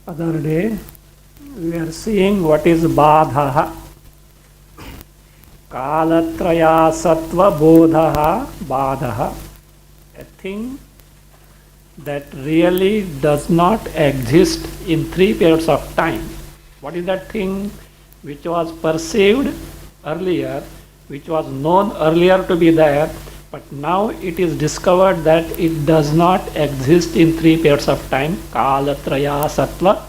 Other day, we are seeing what is Badhaha. Kalatraya Sattva Bodhaha Badhaha. A thing that really does not exist in 3 periods of time. What is that thing which was perceived earlier, which was known earlier to be there, but now it is discovered that it does not exist in 3 periods of time. Kalatraya Sattva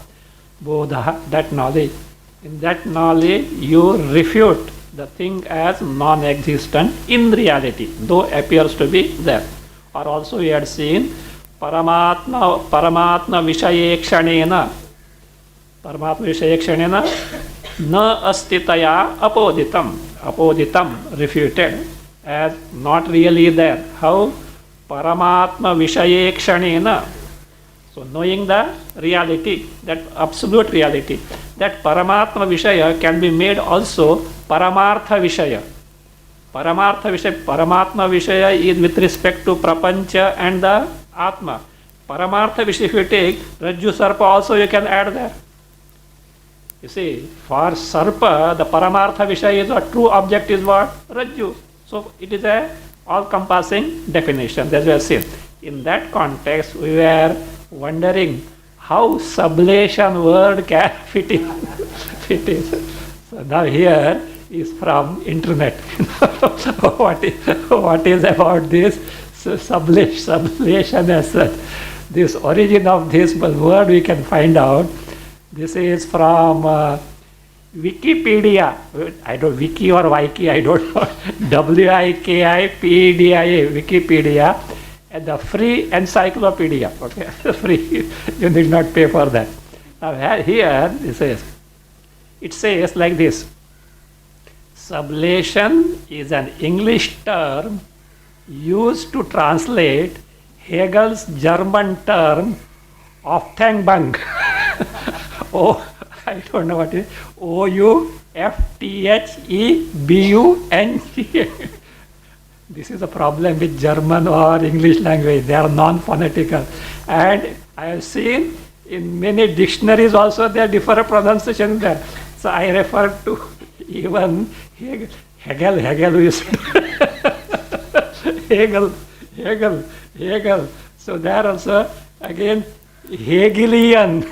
Bodha, that knowledge. In that knowledge, you refute the thing as non-existent in reality, though appears to be there. Or also we had seen Paramatma Vishayekshana na astitaya apoditam, refuted as not really there. How? Paramatma Vishayekshana. So knowing the reality, that absolute reality, that Paramatma Vishaya can be made also Paramartha Vishaya. Paramatma Vishaya is with respect to Prapancha and the Atma. Paramartha Vishaya, if you take Rajju Sarpa also you can add there. You see, for Sarpa, the Paramartha Vishaya is what? True object is what? Rajju. So it is a all-compassing definition. That's what we have seen. In that context, we were wondering how sublation word can fit in. So now here is from internet. what is about this sublation as such? This origin of this word we can find out. This is from Wikipedia. I don't Wiki or Wiki, I don't know. Wikipedia, Wikipedia, and the free encyclopedia. Okay, free. You need not pay for that. Now here it says like this: sublation is an English term used to translate Hegel's German term Auftangbung. Oh, I don't know what it is. Oufthebeung. This is a problem with German or English language. They are non-phonetical. And I have seen in many dictionaries also there are different pronunciations there. So I refer to even Hegel who is Hegel. So there also again Hegelian,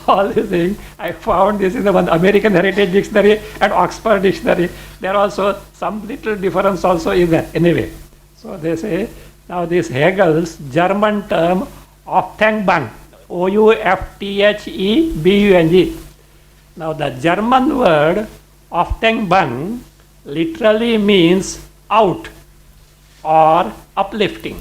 all these things. I found this in the one American Heritage Dictionary and Oxford Dictionary. There are also some little difference also in there. Anyway, so they say now this Hegel's German term Auftangbung, Oufthebeung. Now the German word Auftangbung literally means out or uplifting.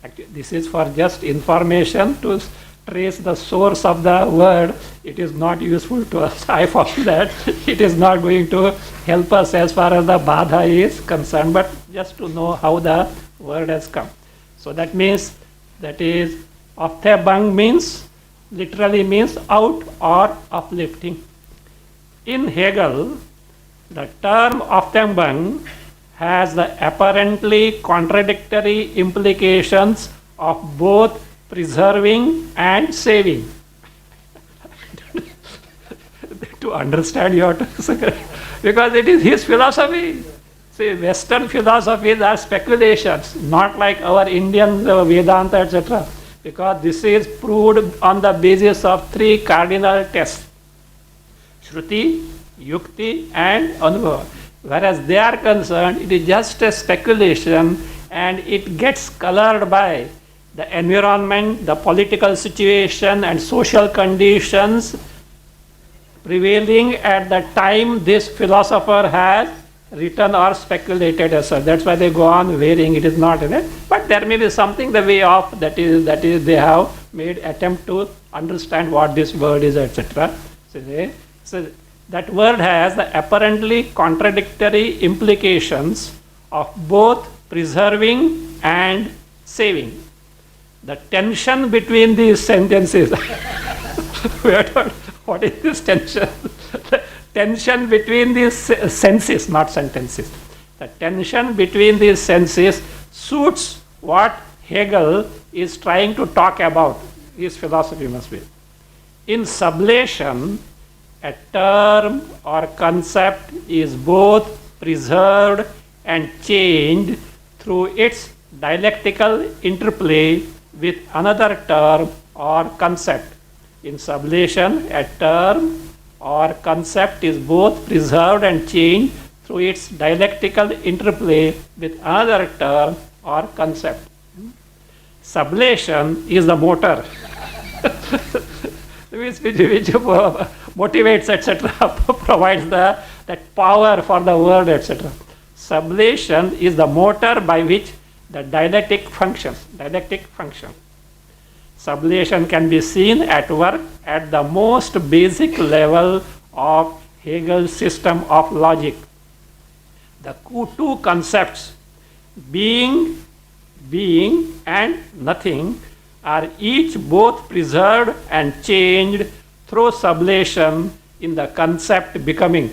Actually, this is for just information to trace the source of the word. It is not useful to us. I found that it is not going to help us as far as the Badha is concerned, but just to know how the word has come. So that means, that is, Auftangbung literally means out or uplifting. In Hegel, the term Auftangbung has the apparently contradictory implications of both preserving and saving. To understand you have to, because it is his philosophy. See, Western philosophies are speculations, not like our Indian Vedanta, etc. Because this is proved on the basis of 3 cardinal tests: Shruti, Yukti, and Anubhava. Whereas they are concerned, it is just a speculation and it gets colored by the environment, the political situation and social conditions prevailing at the time this philosopher has written or speculated as such. That's why they go on varying. It is not in it. But there may be something the way of that is they have made attempt to understand what this word is, etc. So that word has the apparently contradictory implications of both preserving and saving. The tension between these sentences. What is this tension? The tension between these senses, not sentences. The tension between these senses suits what Hegel is trying to talk about. his philosophy must be. In sublation, a term or concept is both preserved and changed through its dialectical interplay with another term or concept. In sublation, a term or concept is both preserved and changed through its dialectical interplay with another term or concept. Sublation is the motor which motivates, etc., provides that power for the world, etc. Sublation is the motor by which the dialectic functions. Sublation can be seen at work at the most basic level of Hegel's system of logic. The two concepts, being and nothing, are each both preserved and changed through sublation in the concept becoming.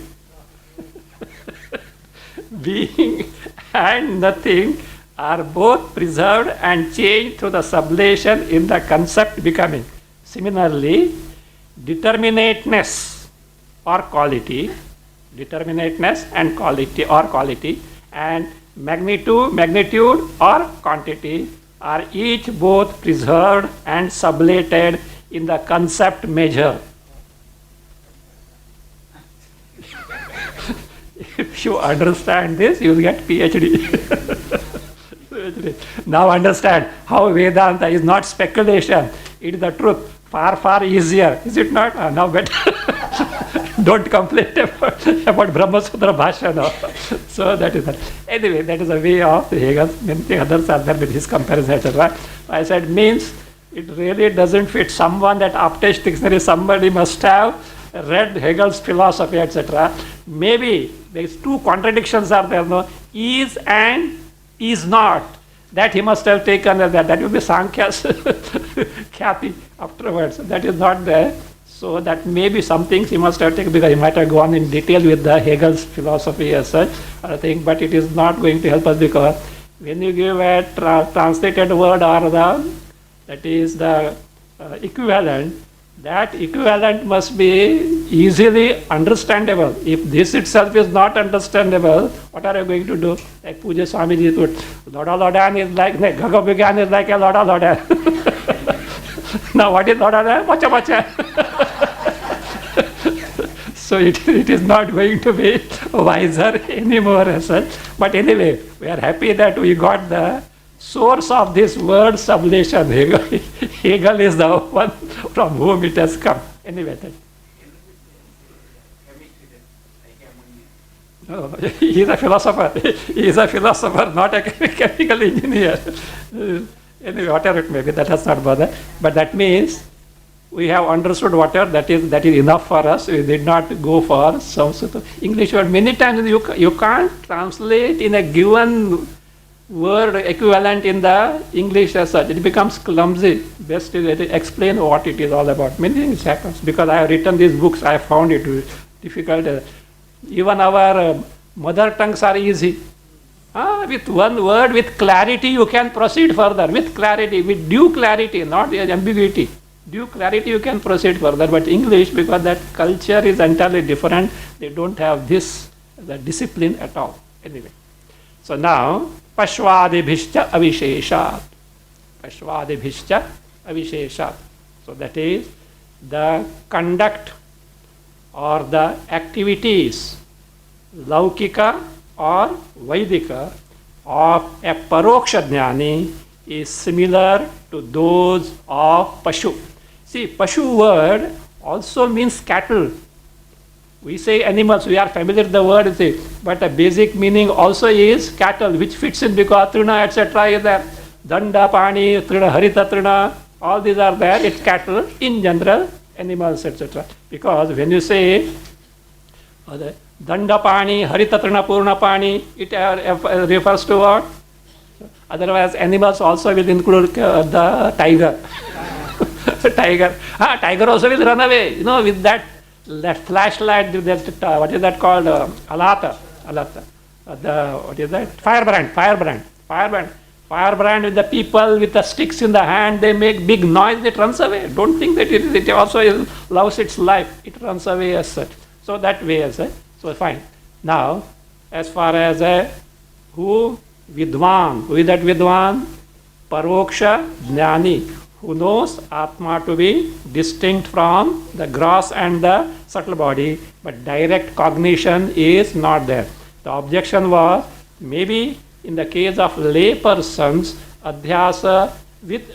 Being and nothing are both preserved and changed through the sublation in the concept becoming. Similarly, determinateness or quality, and magnitude or quantity are each both preserved and sublated in the concept measure. If you understand this, you will get PhD. Now understand how Vedanta is not speculation, it is the truth. Far, far easier, is it not? Now better. Don't complain about Brahmasutra Bhasha now. So that is that. Anyway, that is a way of Hegel. Many others are there with his comparison, etc. I said, means it really doesn't fit someone that Aptesh dictionary, somebody must have read Hegel's philosophy, etc. Maybe there's two contradictions are there, no? Is and is not. That he must have taken as that. That will be Sankhya's Khyati afterwards. That is not there. So that may be some things he must have taken, because he might have gone in detail with the Hegel's philosophy as such, I think, but it is not going to help us, because when you give a translated word or that is the equivalent, that equivalent must be easily understandable. If this itself is not understandable, what are you going to do? Like Puja Swamiji put, Loda Lodan is like, Gagabigan is like a Loda Lodan. Now what is Loda Lodan? Macha Macha. So it is not going to be wiser anymore as such. But anyway, we are happy that we got the source of this word sublation. Hegel is the one from whom it has come. Anyway, he is a philosopher. He is a philosopher, not a chemical engineer. Anyway, whatever it may be, that has not bothered. But that means we have understood whatever that is enough for us. We did not go for some sort of English word. Many times you can't translate in a given word equivalent in the English as such. It becomes clumsy. Best is to explain what it is all about. Many things happens. Because I have written these books, I have found it difficult. Even our mother tongues are easy. With one word, with clarity, you can proceed further. With clarity, with due clarity, not ambiguity. Due clarity, you can proceed further. But English, because that culture is entirely different, they don't have the discipline at all. Anyway. So now, Pashvadibhishcha avisheshat. Pashvadibhishcha avisheshat. So that is the conduct or the activities, laukika or vaidika, of a paroksha jnani is similar to those of Pashu. See, Pashu word also means cattle. We say animals, we are familiar with the word, but the basic meaning also is cattle, which fits in because trina, etc. is there. Danda, pani, trina, harita, trina, all these are there. It's cattle, in general, animals, etc. Because when you say danda pani, harita, trina, purna pani, it refers to what? Otherwise, animals also will include the tiger. Tiger also will run away, with that flashlight, what is that called? Alata. What is that? Firebrand. Firebrand with the people with the sticks in the hand, they make big noise, it runs away. Don't think that it also loves its life. It runs away as such. So that way as such. So fine. Now, as far as who Vidwan, who is that Vidwan? Paroksha Jnani, who knows Atma to be distinct from the gross and the subtle body, but direct cognition is not there. The objection was, maybe in the case of lay persons, adhyasa with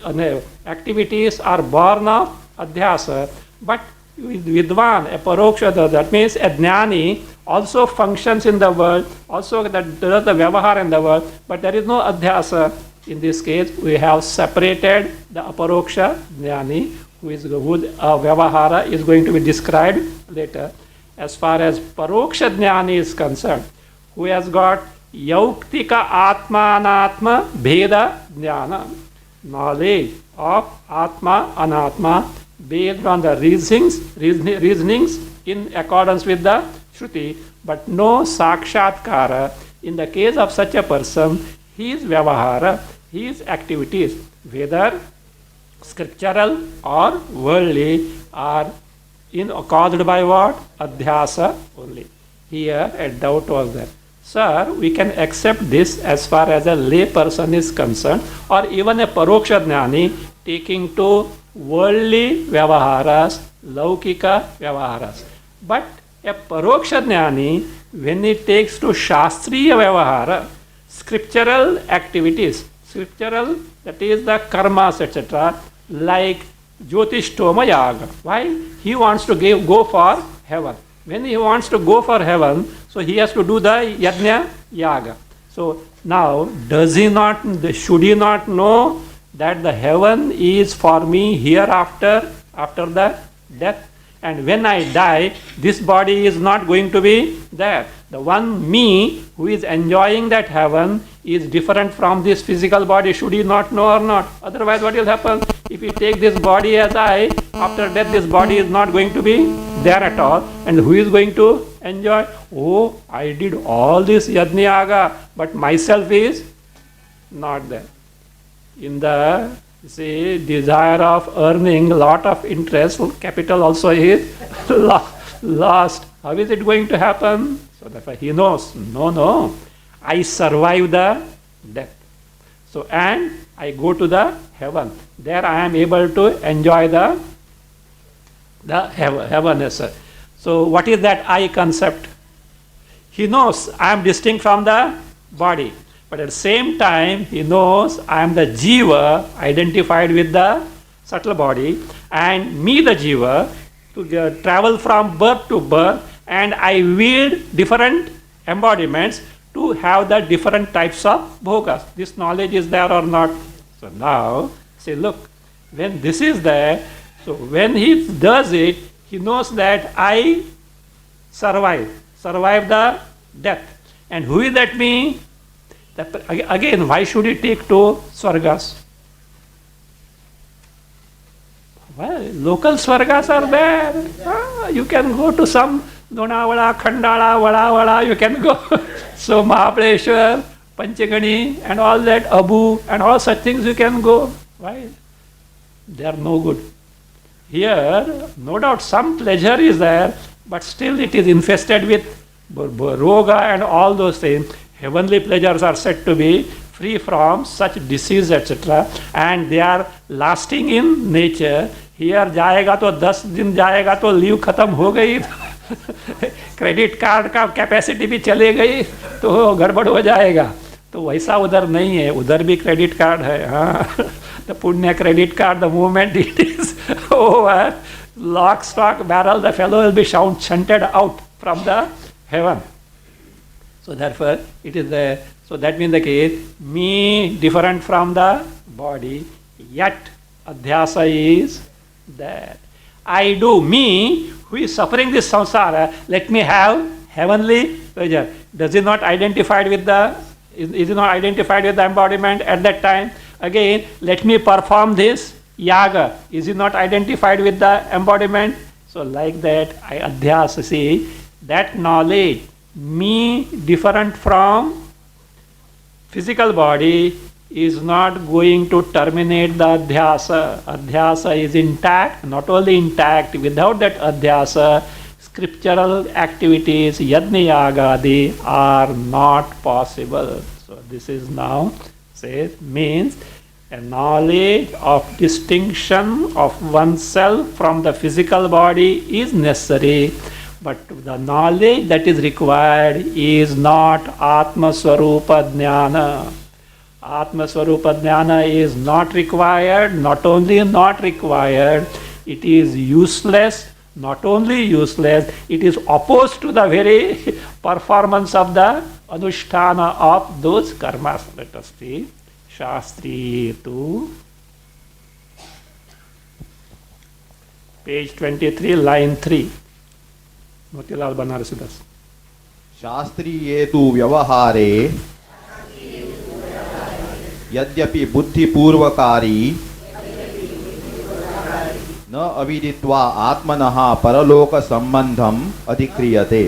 activities are born of adhyasa, but with Vidwan, a paroksha, that means a jnani, also functions in the world, also that does the vyavahara in the world, but there is no adhyasa. In this case, we have separated the aparoksha jnani, whose vyavahara is going to be described later. As far as paroksha jnani is concerned, who has got yauktika atma anatma bheda jnana, knowledge of atma anatma based on the reasonings in accordance with the Shruti, but no sakshatkara. In the case of such a person, his vyavahara, his activities, whether scriptural or worldly, are caused by what? Adhyasa only. Here a doubt was there. Sir, we can accept this as far as a lay person is concerned, or even a paroksha jnani taking to worldly vyavaharas, laukika vyavaharas. But a paroksha jnani, when it takes to shastriya vyavahara, scriptural activities, scriptural, that is the karmas, etc., like Jyotishtoma Yaga. Why? He wants to go for heaven. When he wants to go for heaven, so he has to do the Yajna Yaga. So now, should he not know that the heaven is for me hereafter, after the death? And when I die, this body is not going to be there. The one me who is enjoying that heaven is different from this physical body. Should he not know or not? Otherwise, what will happen? If you take this body as I, after death, this body is not going to be there at all. And who is going to enjoy? Oh, I did all this yajna, but myself is not there. In the desire of earning a lot of interest, capital also is lost. How is it going to happen? So therefore he knows, no, I survive the death. So, and I go to the heaven. There I am able to enjoy the heaven. So what is that I concept? He knows I am distinct from the body. But at the same time, he knows I am the jiva identified with the subtle body, and me, the jiva, to travel from birth to birth, and I wield different embodiments to have the different types of bhogas. This knowledge is there or not? So now, say, look, when this is there, so when he does it, he knows that I survive the death. And who is that me? Again, why should he take to Swargas? Well, local Swargas are there. You can go to some Donavala, Khandala, Vada, you can go. So Mahabaleshwar, Panchagani, and all that, Abu, and all such things you can go. Why? They are no good. Here, no doubt some pleasure is there, but still it is infested with roga and all those things. Heavenly pleasures are said to be free from such disease, etc. And they are lasting in nature. Here जाएगा तो 10 दिन जाएगा तो leave खत्म हो गई, credit card का capacity भी चले गई तो गड़बड़ हो जाएगा. तो वैसा उधर नहीं है, उधर भी क्रेडिट कार्ड है. हाँ, the पुण्य credit card, the moment it is over, lock, stock, barrel, the fellow will be shunted out from the heaven. So therefore, it is the, so that means the case, me different from the body, yet adhyasa is there. I do, me who is suffering this samsara, let me have heavenly pleasure. Does it not identified with the, is it not identified with the embodiment at that time? Again, let me perform this yaga. Is it not identified with the embodiment? So like that, I adhyasa, see, that knowledge, me different from physical body, is not going to terminate the adhyasa. Adhyasa is intact, not only intact, without that adhyasa, scriptural activities, yajna yagadi, are not possible. So this is now, means a knowledge of distinction of oneself from the physical body is necessary, but the knowledge that is required is not Atma Swarupa Jnana. Atma Swarupa Jnana is not required, not only not required, it is useless, not only useless, it is opposed to the very performance of the anushtana of those karmas. Let us see. Shastri 2, page 23, line 3. Motilal Banarasidas. शास्त्रीये तु व्यवहारे यद्यपि बुद्धिपूर्वकारी न अविदित्वा आत्मनः परलोक संबंधम अधिक्रियते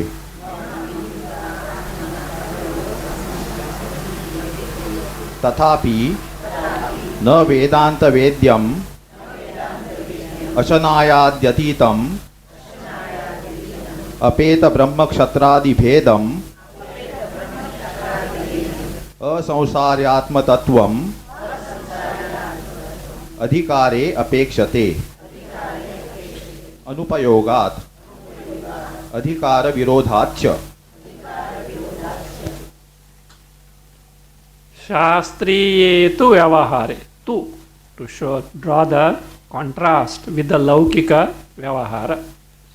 तथापि न वेदांत वेद्यम अशनायाद्यतीतम अपेत ब्रह्म क्षत्रादि भेदम असंसार्यात्म तत्वम अधिकारे अपेक्षते अनुपयोगात् अधिकार विरोधाच्च. Shastriye tu vyavahare. To show, draw the contrast with the laukika vyavahara.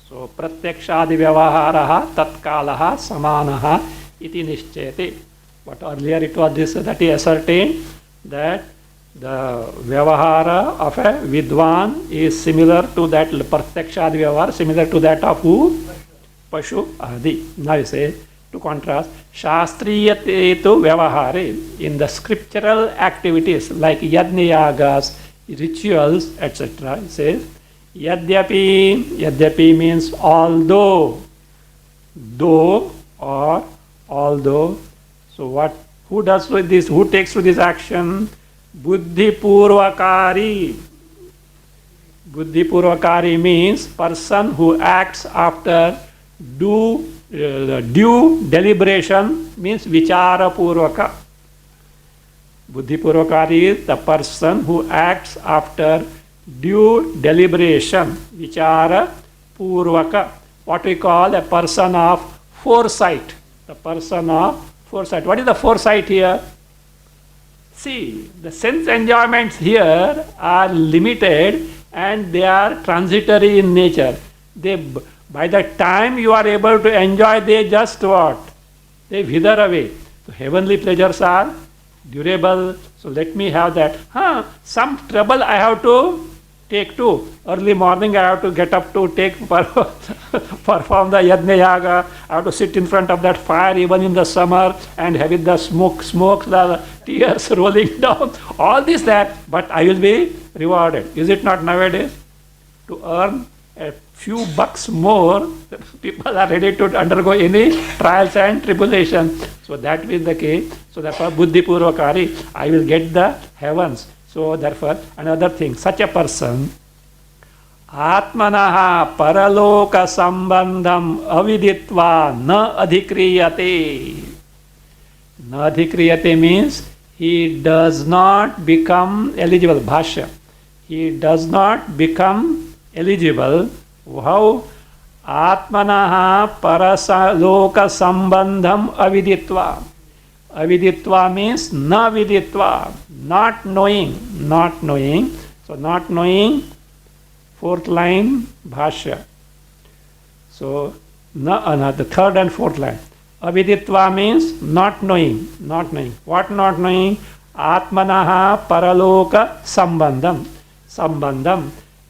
So, pratyakshadi vyavaharaha tatkalaha samanaha iti nischete. But earlier it was this, that he ascertained that the vyavahara of a vidwan is similar to that pratyakshadi vyavahara, similar to that of who? Pashu adi. Now you say, to contrast, shastriyate tu vyavahare, in the scriptural activities like yajna yagas, rituals, etc. It says, yadyapi means although, though or although. So what? Who does this? Who takes to this action? Buddhi purvakari. Buddhi purvakari means person who acts after due deliberation, means vichara purvaka. Buddhi purvakari is the person who acts after due deliberation, vichara purvaka. What we call a person of foresight. The person of foresight. What is the foresight here? See, the sense enjoyments here are limited and they are transitory in nature. By the time you are able to enjoy, they just what? They wither away. So heavenly pleasures are durable. So let me have that. Some trouble I have to take too. Early morning I have to get up to perform the yajna yaga. I have to sit in front of that fire even in the summer and have it the smoke, the tears rolling down. All this that, but I will be rewarded. Is it not nowadays? To earn a few bucks more, people are ready to undergo any trials and tribulations. So that is the case. So therefore, buddhi purvakari, I will get the heavens. So therefore, another thing, such a person, atmanaha paraloka sambandham aviditva na adhikriyate. Na adhikriyate means he does not become eligible. Bhashya. He does not become eligible. How? Atmanaha paraloka sambandham aviditva. Aviditva means na viditva, not knowing. So not knowing, fourth line, bhashya. So the third and fourth line. Aviditva means not knowing. What not knowing? Atmanaha paraloka sambandham.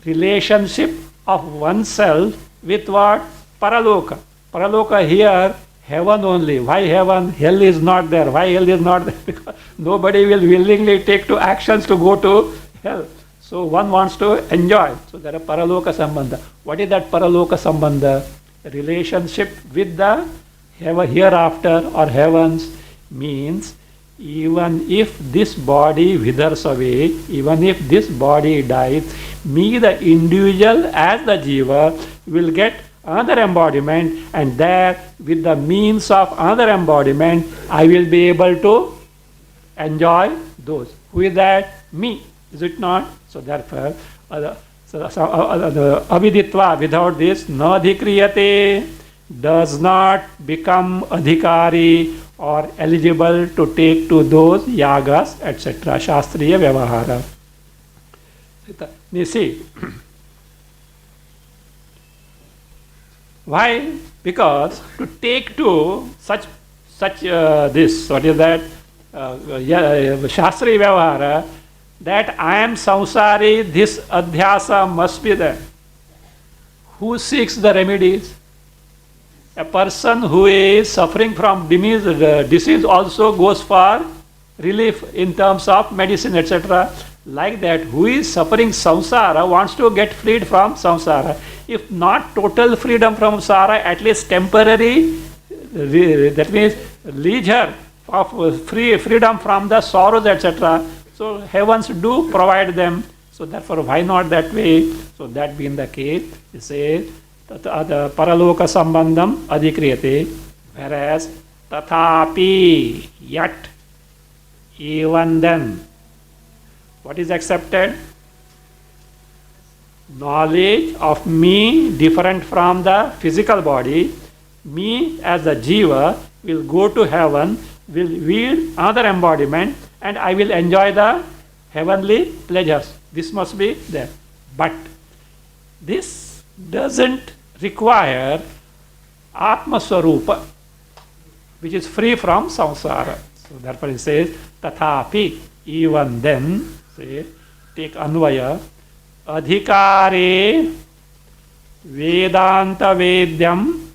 Relationship of oneself with what? Paraloka. Paraloka here, heaven only. Why heaven? Hell is not there. Why hell is not there? Because nobody will willingly take to actions to go to hell. So one wants to enjoy. So there are paraloka sambandha. What is that paraloka sambandha? Relationship with the hereafter or heavens means even if this body withers away, even if this body dies, me, the individual, as the jiva, will get another embodiment, and there, with the means of another embodiment, I will be able to enjoy those. Who is that? Me. Is it not? So therefore, aviditva, without this, na adhikriyate, does not become adhikari or eligible to take to those yagas, etc. Shastriya vyavahara. You see, why? Because to take to such this, what is that? Shastriya vyavahara, that I am samsari, this adhyasa must be there. Who seeks the remedies? A person who is suffering from disease also goes for relief in terms of medicine, etc. Like that, who is suffering samsara wants to get freed from samsara. If not total freedom from samsara, at least temporary, that means leisure of freedom from the sorrows, etc. So heavens do provide them. So therefore, why not that way? So that being the case, he says, the paraloka sambandham adhikriyate, whereas tathapi, yet, even then, what is accepted? Knowledge of me different from the physical body, me as the jiva will go to heaven, will wield another embodiment, and I will enjoy the heavenly pleasures. This must be there. But this doesn't require Atma Swarupa, which is free from samsara. So therefore he says, tathapi, even then, say, take Anvaya, adhikare vedanta vedyam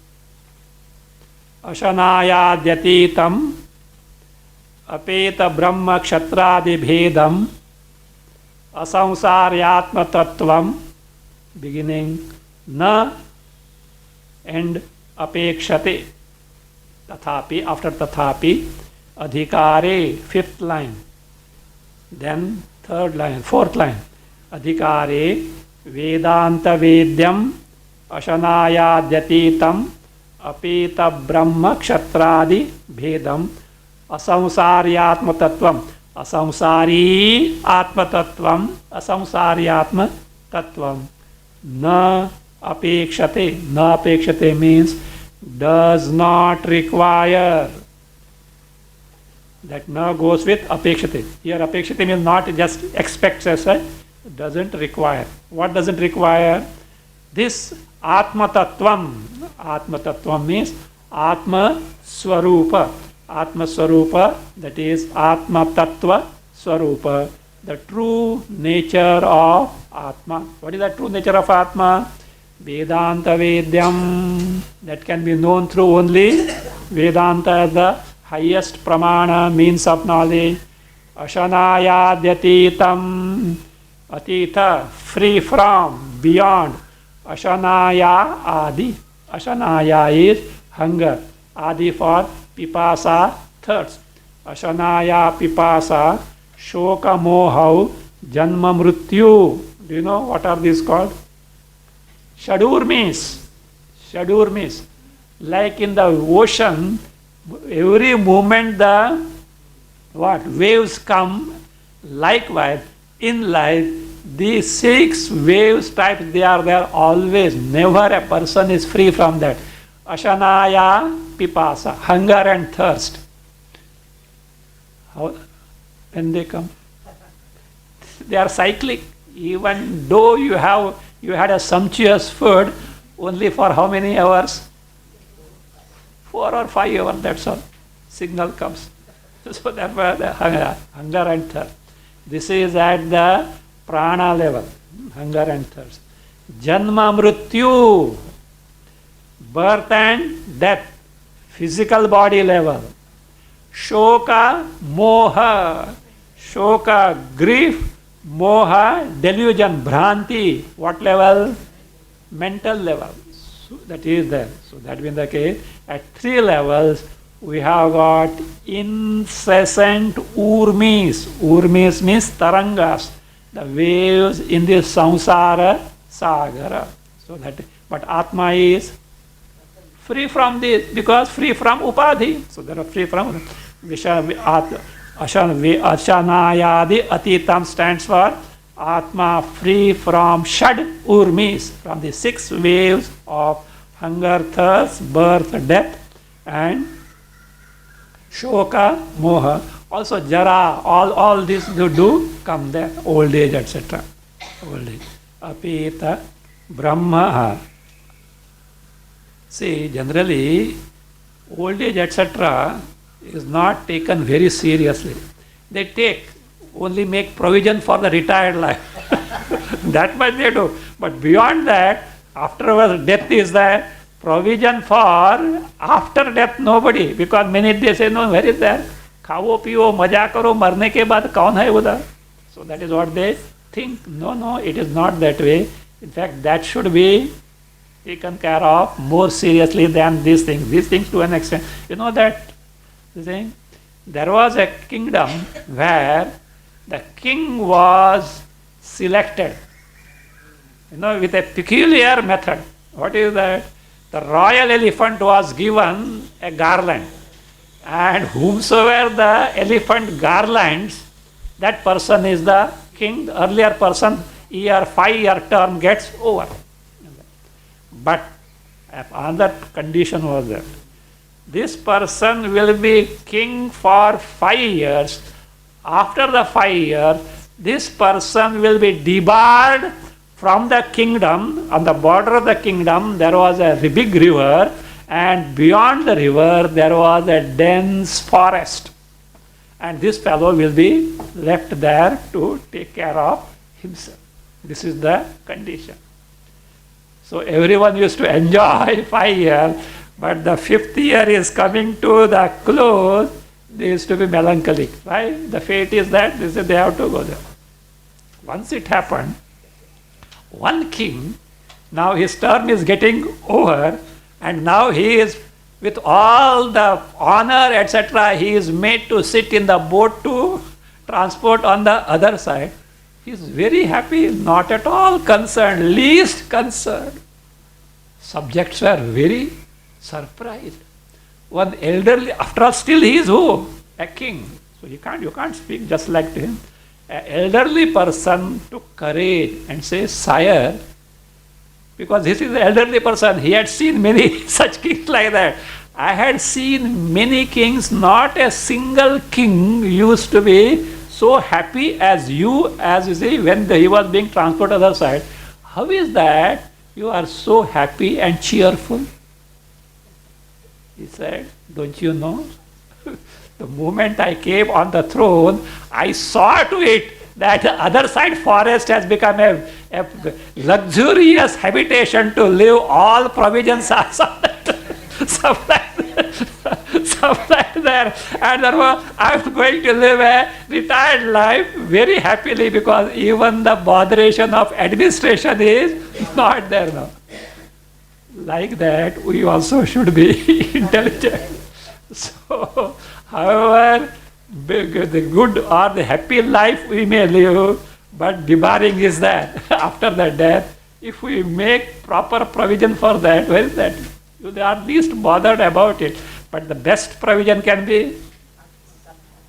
ashanayadhyatitam apeta brahma kshatradi bhedam asamsaryatma tattvam, beginning na and apekshate, tathapi, after tathapi, adhikare, fifth line, then third line, fourth line, adhikare vedanta vedyam ashanayadhyatitam apeta brahma kshatradi bhedam asamsaryatma tattvam, asamsari atma tattvam, asamsaryatma tattvam, na apekshate. Na apekshate means does not require. That na goes with apekshate. Here apekshate means not just expects as such, doesn't require. What doesn't require? This atma tattvam. Atma tattvam means atma swarupa. Atma swarupa, that is atma tattva swarupa, the true nature of atma. What is the true nature of atma? Vedanta vedyam, that can be known through only Vedanta as the highest pramana, means of knowledge. Ashanayadhyatitam, atita, free from, beyond. Ashanaya adi. Ashanaya is hunger. Adi for pipasa, thirst. Ashanaya pipasa, shoka mohau, janma mrityu. Do you know what are these called? Shadurmis. Shadurmis. Like in the ocean, every moment the waves come. Likewise, in life, these 6 waves types, they are there always. Never a person is free from that. Ashanaya pipasa, hunger and thirst. How, when they come? They are cyclic. Even though you had a sumptuous food, only for how many hours? 4 or 5 hours, that's all. Signal comes. So therefore the hunger and thirst. This is at the prana level, hunger and thirst. Janma mrityu, birth and death, physical body level. Shoka moha, shoka grief, moha delusion, bhranti, what level? Mental level. So that is there. So that being the case, at 3 levels, we have got incessant urmis. Urmis means tarangas, the waves in the samsara sagara. So that, but Atma is free from this, because free from upadhi. So they are free from Ashanayadi Atitam stands for Atma, free from Shad Urmis, from the 6 waves of hunger, thirst, birth, death, and Shoka, Moha. Also Jara, all these do come there, old age, etc. Old age. Apita, Brahma. See, generally, old age, etc. is not taken very seriously. They only make provision for the retired life. That much they do. But beyond that, afterwards death is there. Provision for after death, nobody. Because many they say, no, where is that? Khao, piyo, maja karo, marne ke baad kaun hai udhar? So that is what they think. No, it is not that way. In fact, that should be taken care of more seriously than these things. These things to an extent. You know that thing? There was a kingdom where the king was selected, with a peculiar method. What is that? The royal elephant was given a garland, and whomsoever the elephant garlands, that person is the king. The earlier person, 5-year term gets over. But another condition was that this person will be king for 5 years. After the 5 years, this person will be debarred from the kingdom. On the border of the kingdom, there was a big river, and beyond the river, there was a dense forest. And this fellow will be left there to take care of himself. This is the condition. So everyone used to enjoy 5 years, but the 5th year is coming to the close. They used to be melancholic, right? The fate is that they have to go there. Once it happened, one king, now his term is getting over, and now he is, with all the honor, etc., he is made to sit in the boat to transport on the other side. He is very happy, not at all concerned, least concerned. Subjects were very surprised. One elderly, after all, still he is who? A king. So you can't speak just like to him. An elderly person took courage and says, Sire, because this is the elderly person, he had seen many such kings like that. I had seen many kings, not a single king used to be so happy as you see, when he was being transported to the other side. How is that you are so happy and cheerful? He said, don't you know? The moment I came on the throne, I saw to it that the other side forest has become a luxurious habitation to live. All provisions are supplied there. And therefore, I am going to live a retired life very happily, because even the botheration of administration is not there now. Like that, we also should be intelligent. So, however, the good or the happy life we may live, but debarring is that after the death, if we make proper provision for that, where is that? They are least bothered about it. But the best provision can be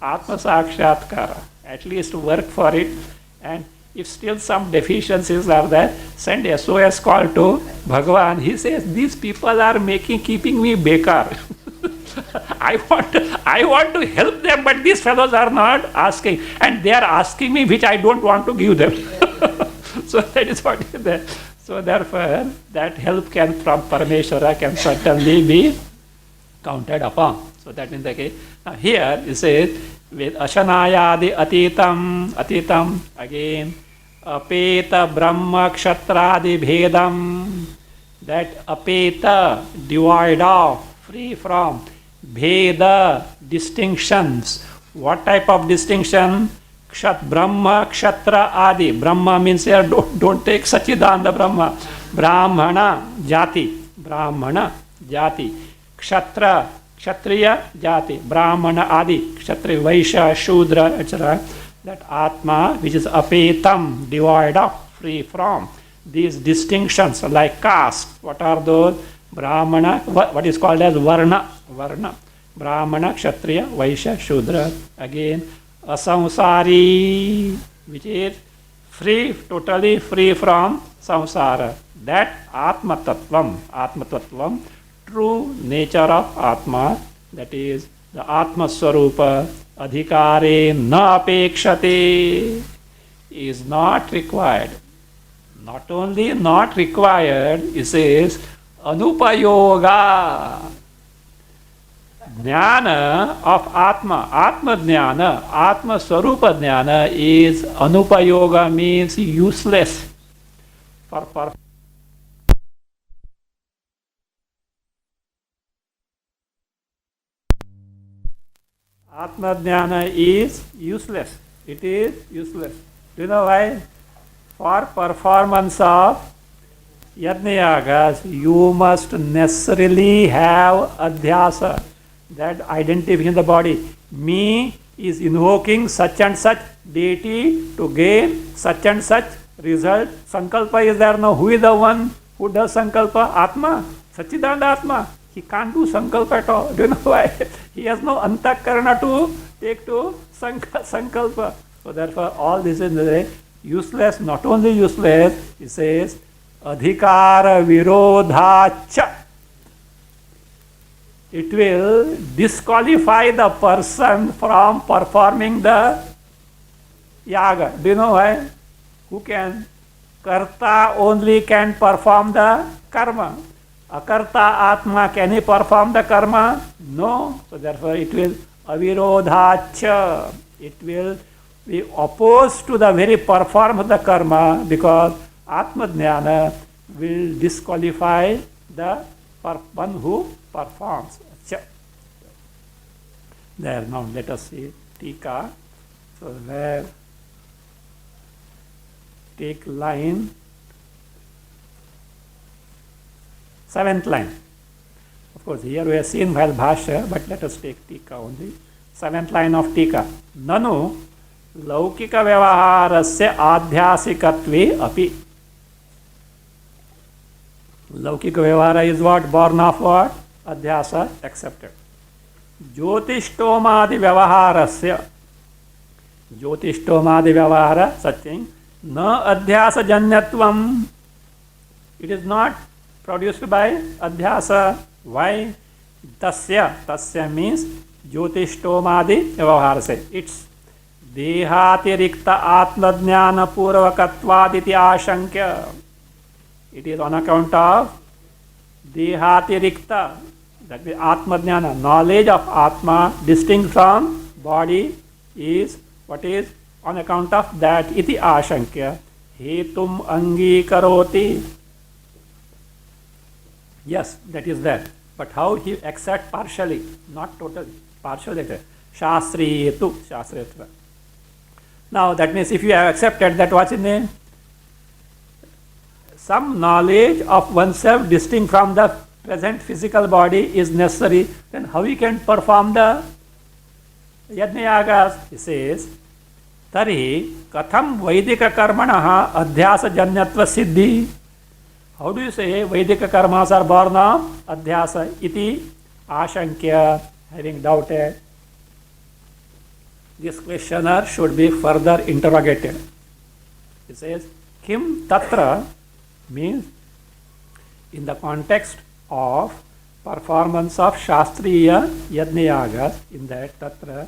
Atma Sakshatkara. At least work for it. And if still some deficiencies are there, send SOS call to Bhagavan. He says, these people are keeping me bekar. I want to help them, but these fellows are not asking. And they are asking me which I don't want to give them. So that is what is there. So therefore, that help from Parameshwara can certainly be counted upon. So that means the case. Now here it says, with Ashanayadi Atitam, again, Apeta Brahma Kshatradi Bhedam, that Apeta, devoid of, free from, Bheda, distinctions. What type of distinction? Brahma, Kshatra, Adi. Brahma means here, don't take Sachidananda Brahma. Brahmana, Jati. Brahmana, Jati. Kshatra, Kshatriya, Jati, Brahmana, Adi, Kshatriya, Vaishya, Shudra, etc. That Atma, which is apetam, devoid of, free from these distinctions like caste. What are those? Brahmana, what is called as Varna. Varna. Brahmana, Kshatriya, Vaishya, Shudra. Again, Asamsari, which is free, totally free from samsara. That Atma Tattvam, true nature of Atma, that is the Atma Swarupa, Adhikare na apekshate, is not required. Not only not required, it says anupayoga. Jnana of Atma, Atma Jnana, Atma Swarupa Jnana is anupayoga, means useless for Atma Jnana is useless. It is useless. Do you know why? For performance of Yajnayagas, you must necessarily have adhyasa, that identification in the body. Me is invoking such and such deity to gain such and such result. Sankalpa is there. No, who is the one who does Sankalpa? Atma, Satchidananda Atma. He can't do Sankalpa at all. Do you know why? He has no Antakarana to take to Sankalpa. So therefore all this is useless. Not only useless, it says Adhikara Virodhacha. It will disqualify the person from performing the yaga. Do you know why? Who can? Karta only can perform the karma. Akarta Atma, can he perform the karma? No. So therefore it will avirodhacha. It will be opposed to the very perform of the karma, because Atma Jnana will disqualify the one who performs. There, now let us see Tika. So there, take line, 7th line. Of course, here we have seen while Bhashya, but let us take Tika only. 7th line of Tika. Nanu laukika vyavaharasya adhyasikatve api. Laukika vyavahara is what? Born of what? Adhyasa, accepted. Jyotishtomadi vyavaharasya. Jyotishtomadi vyavahara, such thing. Na adhyasa janyatvam. It is not produced by adhyasa. Why? Tasya means Jyotishtomadi vyavaharasya. It's dehatirikta atmajnana purvakatvaditi ashankya. It is on account of dehatirikta, that is atmajnana, knowledge of Atma distinct from body is what is on account of that iti ashankya hetum angikaroti. Yes, that is there. But how he accepts partially, not totally, partially. Shastriyetu, Shastriyatva. Now that means if you have accepted that, what's in name? Some knowledge of oneself distinct from the present physical body is necessary, then how he can perform the Yajnayagas? He says, Tari katham Vaidika karmanaha adhyasa janyatva siddhi. How do you say Vaidika karmas are born of adhyasa iti ashankya, having doubted? This questioner should be further interrogated. He says, Kim tatra means in the context of performance of Shastriya Yajnayagas, in that tatra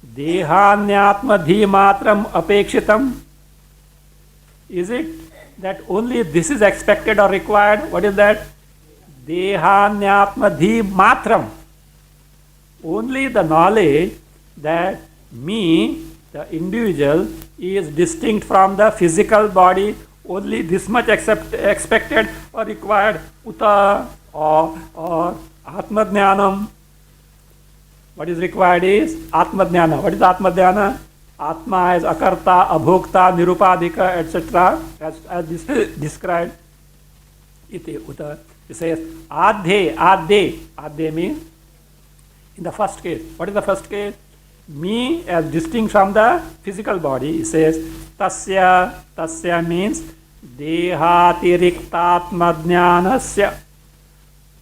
Dehanyatma dhimatram apekshitam. Is it that only this is expected or required? What is that? Dehanyatma dhimatram. Only the knowledge that me, the individual, is distinct from the physical body, only this much expected or required. Uta or Atma Jnanam. What is required is Atma Jnana. What is Atma Jnana? Atma is Akarta, Abhokta, Nirupadika, etc. as described. Iti Uta. It says Adhe. Adhe means In the first case, what is the first case? Me as distinct from the physical body. It says tasya. Tasya means dehatiriktatma jnanasya,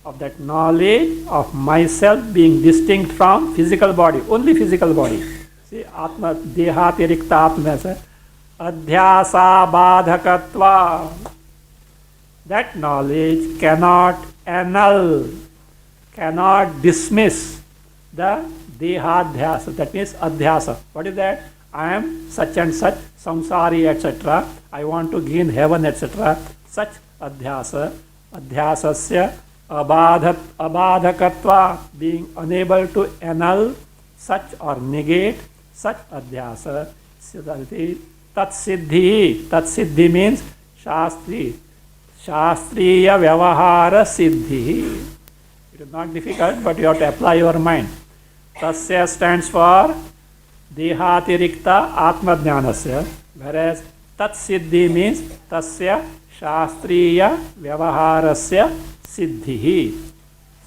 of that knowledge of myself being distinct from physical body, only physical body. See, atma dehatiriktatma is adhyasa badhakatva. That knowledge cannot annul, cannot dismiss the dehadhyasa. That means adhyasa. What is that? I am such and such, samsari, etc. I want to gain heaven, etc. Such adhyasa. Adhyasasya abadhakatva, being unable to annul such or negate such adhyasa. Tatsiddhi. Tatsiddhi means shastri. Shastriya vyavahara siddhi. It is not difficult, but you have to apply your mind. Tasya stands for dehatirikta atmajnanasya, whereas tatsiddhi means tasya shastriya vyavaharasya siddhi.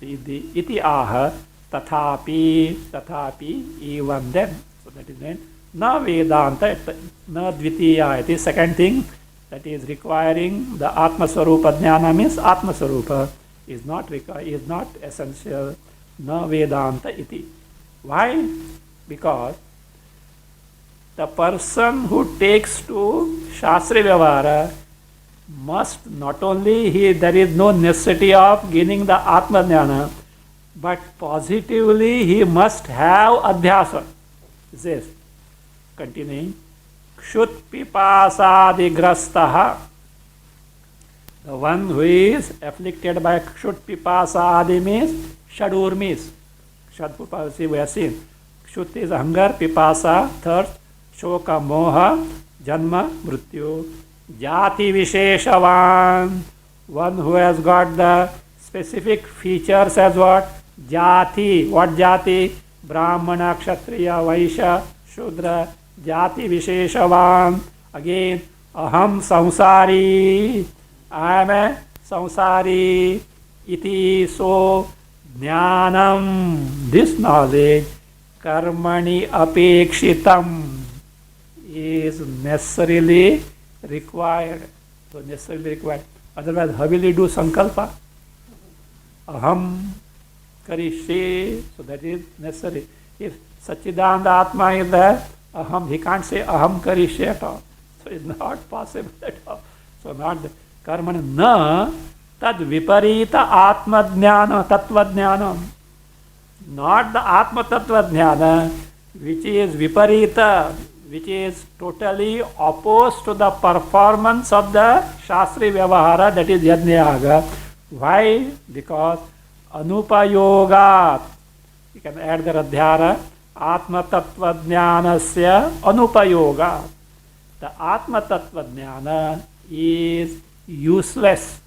Siddhi iti aha tathapi. Tathapi, even then. So that is then. Na vedanta, na dvitiya. It is second thing that is requiring the Atma Swarupa jnana means Atma Swarupa is not essential. Na vedanta iti. Why? Because the person who takes to Shastri Vyavahara must not only there is no necessity of gaining the Atma Jnana, but positively he must have Adhyasa. It says, continuing, Kshut Pipasadigrastaha. The one who is afflicted by Kshut Pipasadi means Shadurmis. Shadpupasi we have seen. Kshut is hunger, Pipasa, thirst, Shoka, Moha, Janma, Mrityu. Jati Visheshavan, one who has got the specific features as what? Jati. What Jati? Brahmana, Kshatriya, Vaishya, Shudra. Jati Visheshavan. Again, Aham Samsari. I am a Samsari. Iti. So, Jnanam. This knowledge, Karmani Apekshitam, is necessarily required. So necessarily required. Otherwise, how will you do sankalpa? Aham karishe. So that is necessary. If Satchidananda Atma is there, aham, he can't say aham karishe at all. So it's not possible at all. So not the karma na tad viparita atma jnana tattva jnana. Not the atma tattva jnana, which is viparita, which is totally opposed to the performance of the Shastri Vyavahara, that is Yajnayaga. Why? Because Anupayogat. You can add the Radhyara. Atma Tattva Jnanasya Anupayogat. The Atma Tattva Jnana is useless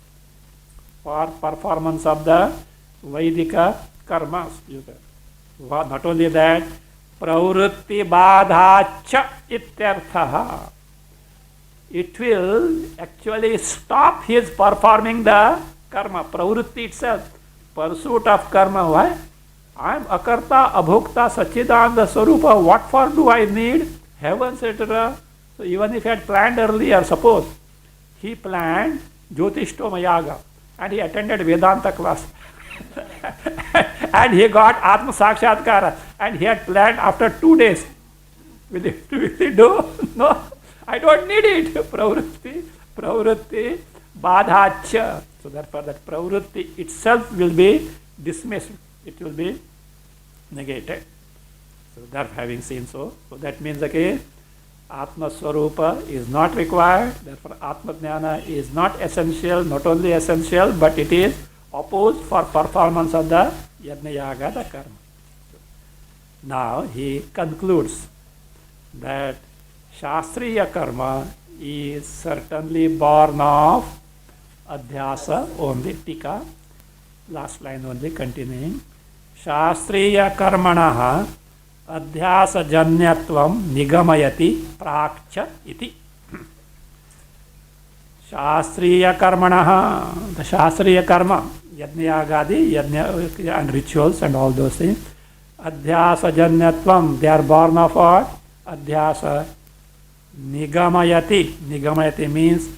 for performance of the Vaidika karmas. Not only that, pravrutti badhacha ityarthaha. It will actually stop his performing the karma. Pravrutti itself, pursuit of karma. Why? I am akarta, abhokta, Satchidananda Swarupa. What for do I need? Heaven, etc. So even if he had planned earlier, suppose he planned Jyotishthoma Yaga and he attended Vedanta class. And he got Atma Sakshatkara and he had planned after 2 days. Will he do? No, I don't need it. Pravrutti, badhacha. So therefore that pravrutti itself will be dismissed. It will be negated. So that having seen so that means again, Atma Swarupa is not required. Therefore Atma Jnana is not essential, not only essential, but it is opposed for performance of the Yajna Yaga, the karma. Now he concludes that Shastriya karma is certainly born of Adhyasa only. Tika, last line only, continuing. Shastriya karmanaha Adhyasa janyatvam nigamayati prakcha iti. Shastriya karmanaha, the Shastriya karma, Yajna Yagadi, Yajna and rituals and all those things, adhyasa janyatvam, they are born of what? Adhyasa. Nigamayati, nigamayati means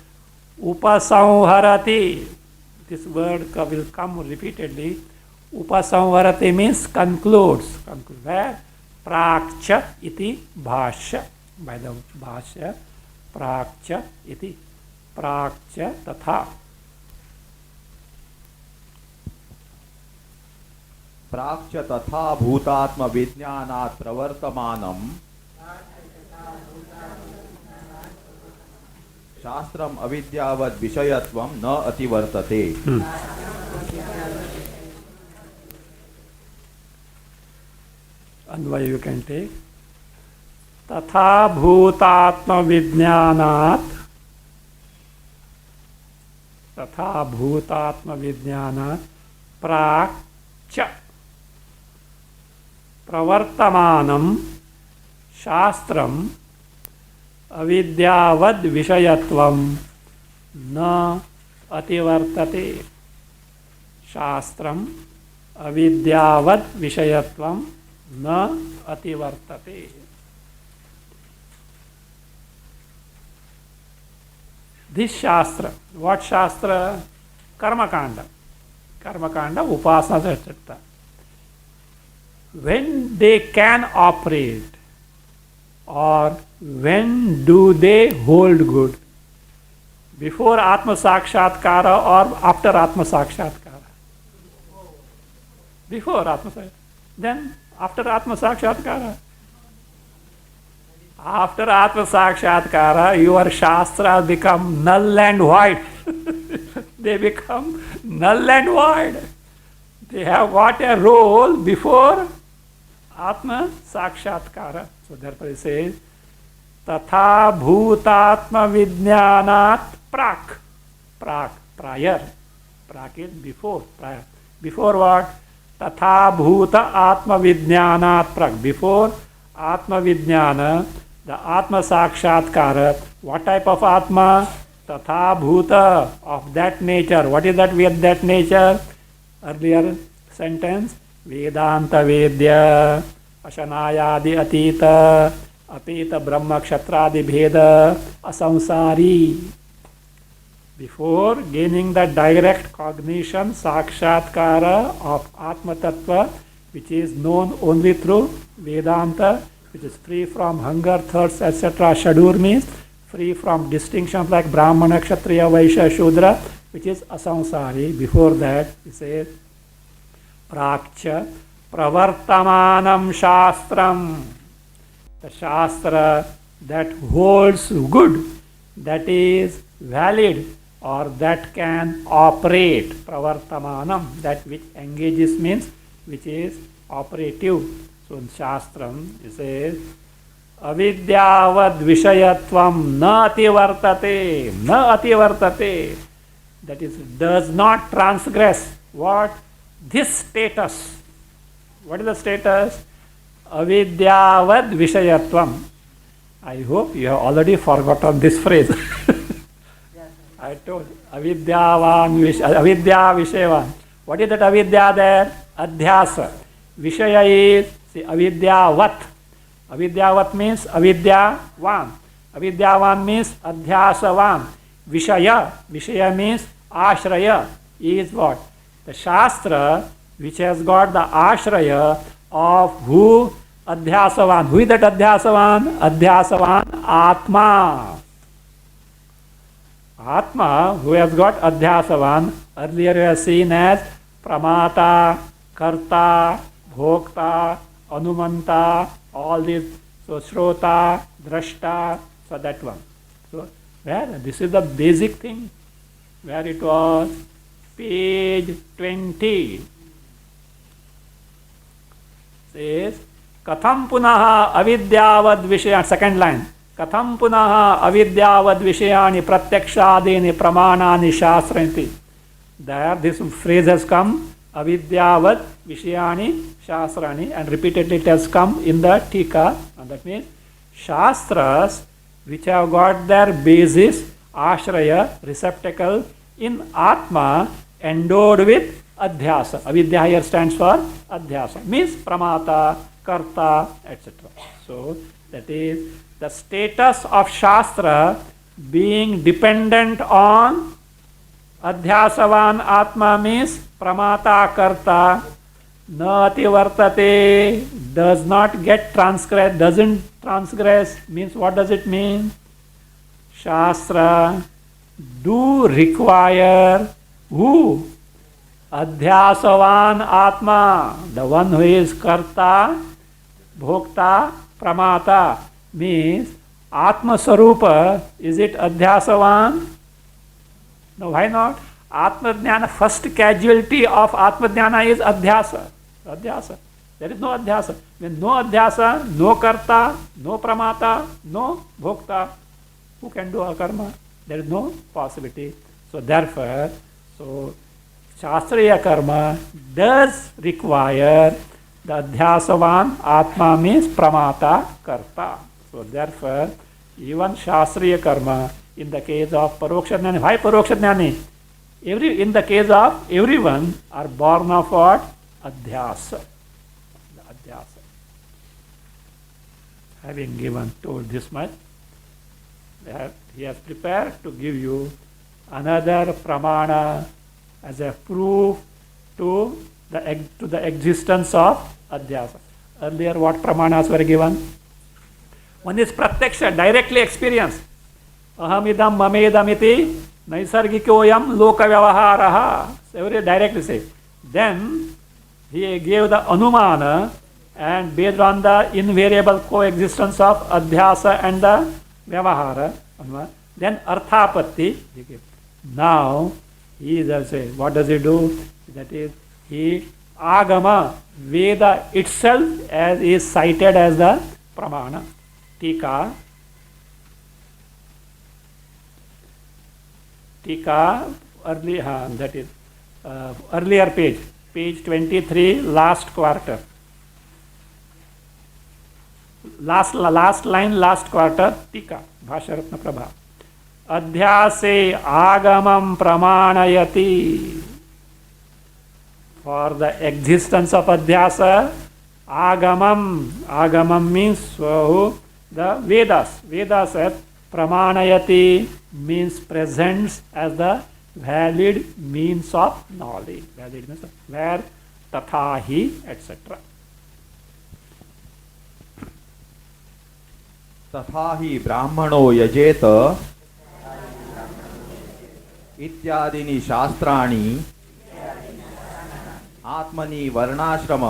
upasamharati. This word will come repeatedly. Upasamharati means concludes. Where? Prakcha iti bhashya. By the bhashya, prakcha iti. Prakcha tatha. प्राक्च तथा भूतात्म विज्ञानात् प्रवर्तमानम शास्त्रम अविद्यावद विषयत्वम न अतिवर्तते. Anvaya you can take. Tatha bhutatma vijnanat. Tatha bhutatma vijnanat prakcha pravartamanam shastram avidyavad vishayatvam na ativartate. Shastram avidyavad vishayatvam na ativartate. This shastra, what shastra? Karma kanda, upasana, etc. When they can operate, or when do they hold good? Before Atma Sakshatkara or after Atma Sakshatkara? Before Atma Sakshatkara. Then after Atma Sakshatkara? After Atma Sakshatkara, your Shastras become null and void. They become null and void. They have got a role before Atma Sakshatkara. So therefore it says, Tatha bhutatma vijnanat prak. Prior. Prak is before. Prior. Before what? Tatha bhuta atma vijnanat prak. Before Atma Vijnana, the Atma Sakshatkara. What type of Atma? Tatha bhuta, of that nature. What is that nature? Earlier sentence, Vedanta Vedya, Ashanayadi Atita, Apita Brahma Kshatradi Bheda, Asamsari. Before gaining the direct cognition, Sakshatkara of Atma Tattva, which is known only through Vedanta, which is free from hunger, thirst, etc. Shadur means free from distinctions like Brahmana, Kshatriya, Vaishya, Shudra, which is asamsari. Before that, he says, Prakcha pravartamanam shastram. The shastra that holds good, that is valid, or that can operate. Pravartamanam, that which engages means which is operative. So in Shastram, it says, avidyavad vishayatvam na ativartate. Na ativartate. That is, does not transgress. What? This status. What is the status? Avidyavad vishayatvam. I hope you have already forgotten this phrase. I told avidya vishayavan. What is that avidya there? Adhyasa. Vishaya is avidyavat. Avidyavat means avidyavan. Avidyavan means adhyasavan. Vishaya means ashraya. Is what? The Shastra which has got the ashraya of who? Adhyasavan. Who is that adhyasavan? Adhyasavan Atma. Atma, who has got adhyasavan, earlier we have seen as pramata, karta, bhokta, anumanta, all these. So shrota, drashta, so that one. So where? This is the basic thing. Where it was? Page 20. Says, Katham punaha avidyavad vishaya, second line. Katham punaha avidyavad vishayani pratyakshadini pramanani shastranti. There this phrase has come, avidyavad vishayani shastrani, and repeatedly it has come in the tika, and that means shastras which have got their basis, ashraya, receptacle in Atma, endowed with adhyasa. Avidya here stands for adhyasa, means pramata, karta, etc. So that is the status of Shastra being dependent on adhyasavan atma, means pramata, karta, na ativartate, does not get transgressed, doesn't transgress, means what does it mean? Shastra do require who? Adhyasavan atma, the one who is karta, bhokta, pramata, means atma sarupa. Is it adhyasavan? No, why not? Atma jnana, first casualty of atma jnana is adhyasa. Adhyasa. There is no adhyasa. When no adhyasa, no karta, no pramata, no bhokta, who can do a karma? There is no possibility. So therefore, Shastriya karma does require the adhyasavan atma, means pramata, karta. So therefore, even Shastriya karma, in the case of paroksha jnani, why paroksha jnani? In the case of everyone are born of what? Adhyasa. Adhyasa. Having told this much, he has prepared to give you another pramana as a proof to the existence of adhyasa. Earlier what pramanas were given? One is pratyaksha, directly experienced. Ahamidam mamedam iti naisargikoyam loka vyavaharaha. Very directly say. Then he gave the anumana, and based on the invariable coexistence of adhyasa and the vyavahara, then arthapatti. Now he does say, what does he do? That is, he agama, Veda itself as is cited as the pramana. Tika, that is earlier page 23, last quarter. Last line, last quarter, Tika, Bhasharatna Prabha. Adhyase agamam pramanayati. For the existence of adhyasa, agamam means the Vedas says pramanayati, means presents as the valid means of knowledge, valid means of where tathahi, etc. तथाहि ब्राह्मणो यजेत इत्यादीनि शास्त्राणि आत्मनि वर्णाश्रम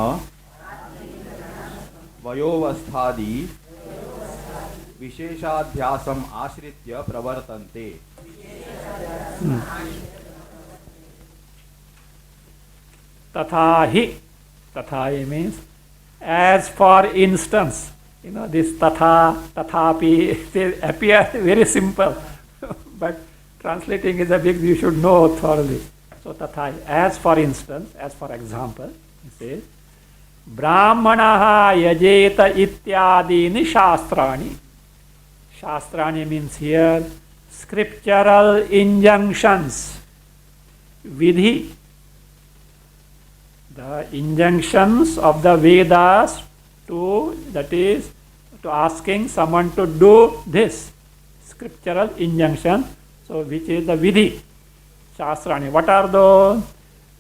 वयोवस्थादि विशेषाध्यासम आश्रित्य प्रवर्तन्ते. Tathahi means as for instance. This tathapi, they appear very simple, but translating is a big, you should know thoroughly. So tathahi, as for instance, as for example, he says, Brahmanaha yajeta ityadini shastrani. Shastrani means here scriptural injunctions, vidhi, the injunctions of the Vedas to asking someone to do this scriptural injunction, so which is the vidhi, shastrani. What are those?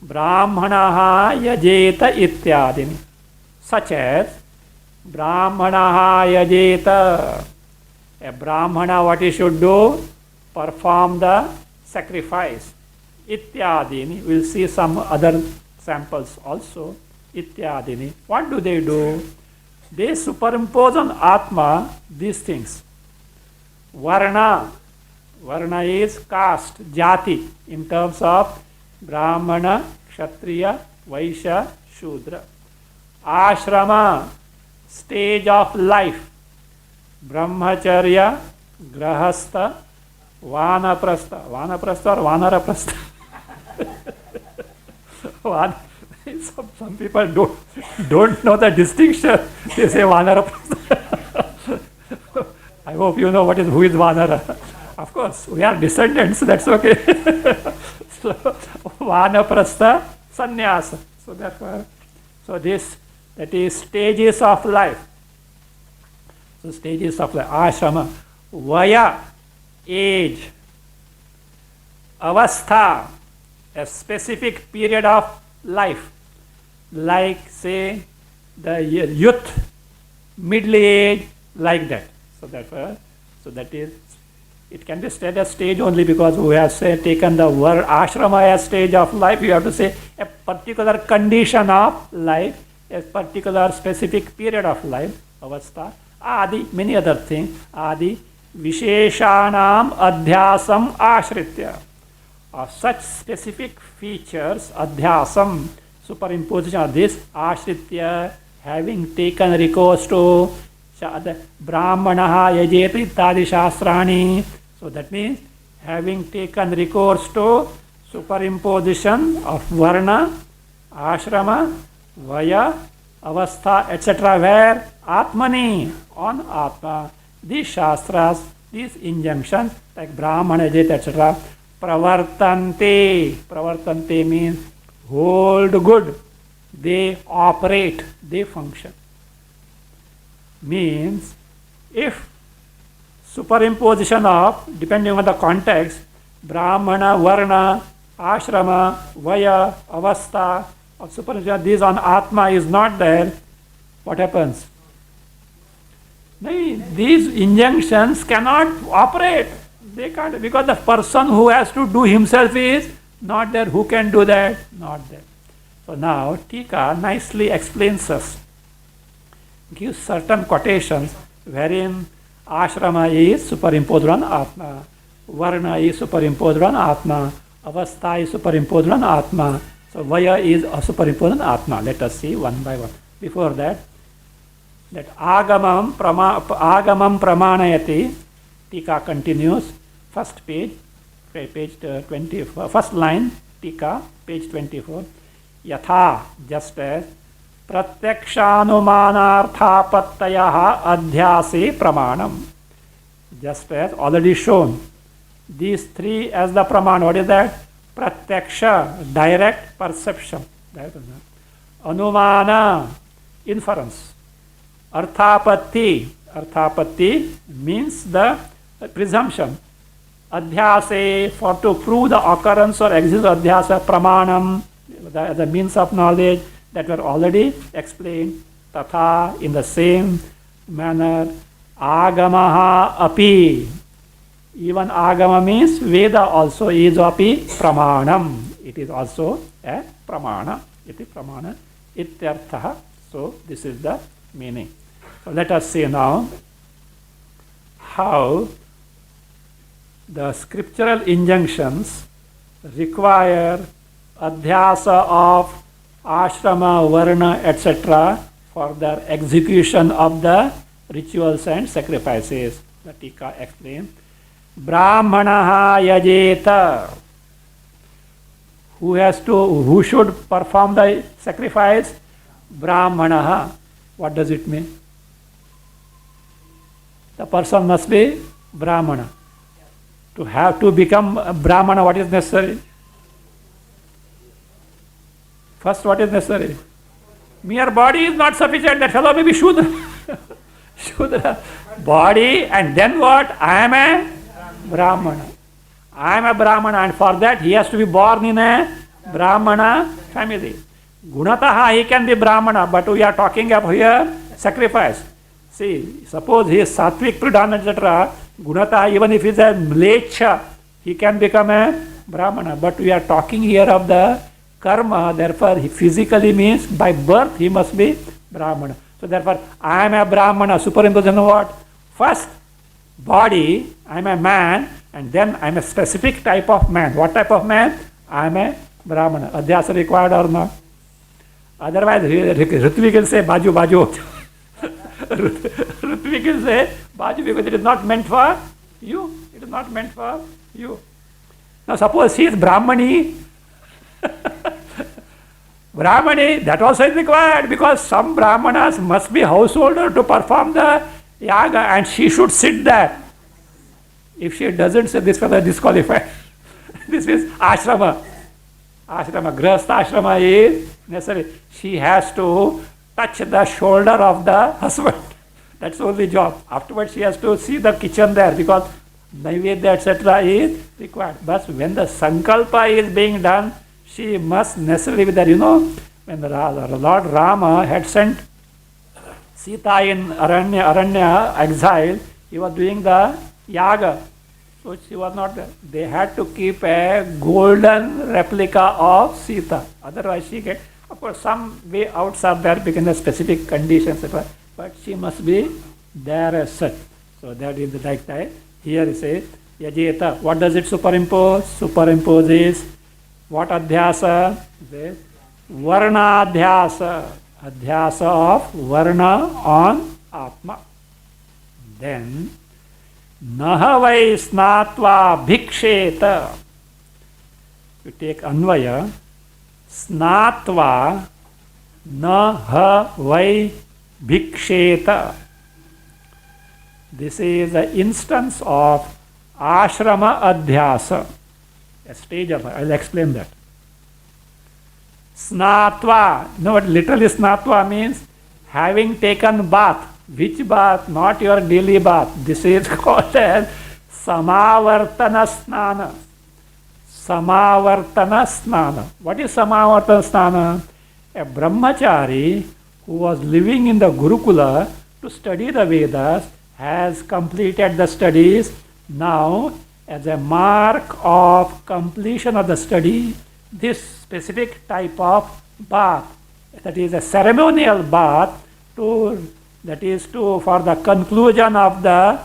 Brahmanaha yajeta ityadini, such as Brahmanaha yajeta, a Brahmana what he should do? Perform the sacrifice. Ityadini, we'll see some other samples also. Ityadini, what do? They superimpose on Atma these things. Varna is caste, jati, in terms of Brahmana, Kshatriya, Vaishya, Shudra. Ashrama, stage of life. Brahmacharya, Grahastha, Vanaprastha. Vanaprastha or Vanaraprastha? Some people don't know the distinction. They say Vanaraprastha. I hope you know who is Vanara. Of course, we are descendants, that's okay. So, Vanaprastha sannyasa. So therefore, that is stages of life. So stages of life, ashrama, vaya, age, avastha, a specific period of life, like say the youth, middle age, like that. So therefore, that is, it can be said as stage only because we have taken the word ashrama as stage of life. You have to say a particular condition of life, a particular specific period of life, avastha, adi, many other things, adi, visheshanam adhyasam ashritya. Of such specific features, adhyasam, superimposition of this, ashritya, having taken recourse to Brahmanaha yajeti ittadi shastrani. So that means having taken recourse to superimposition of varna, ashrama, vaya, avastha, etc. Where? Atmani, on Atma. These shastras, these injunctions like Brahmana yajeti, etc. Pravartante. Pravartante means hold good. They operate, they function. Means if superimposition of, depending on the context, Brahmana, Varna, Ashrama, Vaya, Avastha, or superimposition, these on Atma is not there, what happens? These injunctions cannot operate. They can't, because the person who has to do himself is not there. Who can do that? Not there. So now Tika nicely explains us, gives certain quotations wherein ashrama is superimposed on Atma, varna is superimposed on Atma, avastha is superimposed on Atma, so vaya is superimposed on Atma. Let us see one by one. Before that agamam pramanayati, Tika continues, first page 20, first line, Tika, page 24. Yatha, just as pratyakshanumanarthapattayaha adhyase pramanam. Just as already shown, these three as the praman. What is that? Pratyaksha, direct perception. Anumana, inference. Arthapatti, arthapatti means the presumption. Adhyase, for to prove the occurrence or existence of adhyasa, pramanam, the means of knowledge that were already explained. Tatha, in the same manner, agamaha api. Even agama means Veda also is api pramanam. It is also a pramana. It is pramana. Ityartha. So this is the meaning. So let us see now how the scriptural injunctions require adhyasa of ashrama, varna, etc. for the execution of the rituals and sacrifices. The Tika explains. Brahmanaha yajeta. Who should perform the sacrifice? Brahmanaha. What does it mean? The person must be Brahmana. To become a Brahmana, what is necessary? First, what is necessary? Mere body is not sufficient. That fellow may be Shudra. Shudra. Body, and then what? I am a Brahmana. I am a Brahmana, and for that he has to be born in a Brahmana family. Gunataha, he can be Brahmana, but we are talking of here sacrifice. See, suppose he is Sattvic, Pradhan, etc. Gunataha, even if he is a Mlecha, he can become a Brahmana. But we are talking here of the karma, therefore he physically means by birth he must be Brahmana. So therefore I am a Brahmana, superimposition of what? First body, I am a man, and then I am a specific type of man. What type of man? I am a Brahmana. Adhyasa required or not? Otherwise Ritvik will say baju baju. Ritvik will say baju because it is not meant for you. It is not meant for you. Now suppose he is Brahmani. Brahmani, that also is required because some Brahmanas must be householder to perform the yaga, and she should sit there. If she doesn't sit, this fellow is disqualified. This is ashrama. Ashrama, grihastha ashrama is necessary. She has to touch the shoulder of the husband. That's only job. Afterwards she has to see the kitchen there because Naivedya etc. is required. But when the sankalpa is being done, she must necessarily be there. When the Lord Rama had sent Sita in Aranya exile, he was doing the yaga. So she was not there. They had to keep a golden replica of Sita. Otherwise she get, of course, some way outs are there because of specific conditions, but she must be there as such. So that is the like that. Here it says, Yajeta. What does it superimpose? Superimposes what adhyasa? Varna adhyasa. Adhyasa of Varna on Atma. Then Naha vai snatva bhiksheta. You take Anvaya. Snatva naha vai bhiksheta. This is the instance of ashrama adhyasa. A stage of, I'll explain that. Snatva. No, what literally snatva means having taken bath. Which bath? Not your daily bath. This is called as Samavartana Snana. Samavartana Snana. What is Samavartana Snana? A brahmachari who was living in the Gurukula to study the Vedas has completed the studies. Now, as a mark of completion of the study, this specific type of bath, that is a ceremonial bath, for the conclusion of the